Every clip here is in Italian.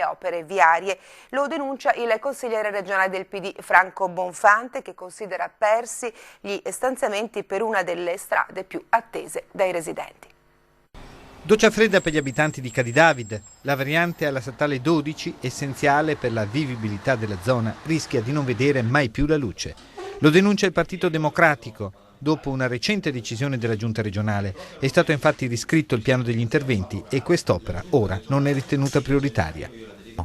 opere viarie. Lo denuncia il consigliere regionale del PD Franco Bonfante, che considera persi gli stanziamenti per una delle strade più attese dai residenti. Doccia fredda per gli abitanti di Cadidavid. La variante alla statale 12, essenziale per la vivibilità della zona, rischia di non vedere mai più la luce. Lo denuncia il Partito Democratico. Dopo una recente decisione della Giunta regionale è stato infatti riscritto il piano degli interventi e quest'opera ora non è ritenuta prioritaria.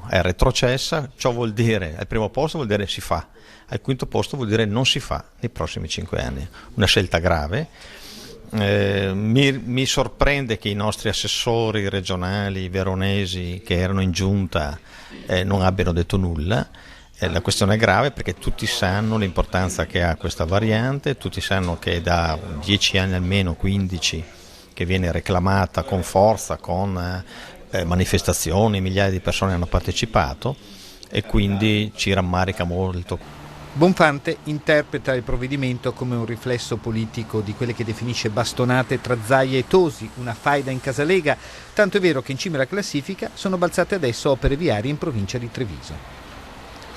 È retrocessa, ciò vuol dire al primo posto vuol dire si fa, al quinto posto vuol dire non si fa nei prossimi 5 anni. Una scelta grave. Mi sorprende che i nostri assessori regionali veronesi che erano in giunta non abbiano detto nulla. La questione è grave perché tutti sanno l'importanza che ha questa variante, tutti sanno che da 10 anni almeno, 15, che viene reclamata con forza, con manifestazioni, migliaia di persone hanno partecipato e quindi ci rammarica molto. Bonfante interpreta il provvedimento come un riflesso politico di quelle che definisce bastonate tra Zaia e Tosi, una faida in Casalega, tanto è vero che in cima alla classifica sono balzate adesso opere viarie in provincia di Treviso.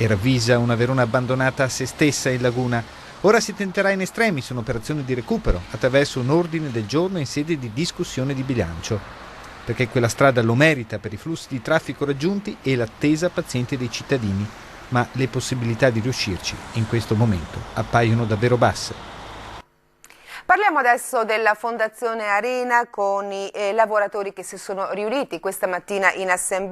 E ravvisa una Verona abbandonata a se stessa in laguna. Ora si tenterà in extremis un'operazione di recupero attraverso un ordine del giorno in sede di discussione di bilancio, perché quella strada lo merita per i flussi di traffico raggiunti e l'attesa paziente dei cittadini, ma le possibilità di riuscirci in questo momento appaiono davvero basse. Parliamo adesso della Fondazione Arena con i lavoratori che si sono riuniti questa mattina in assemblea.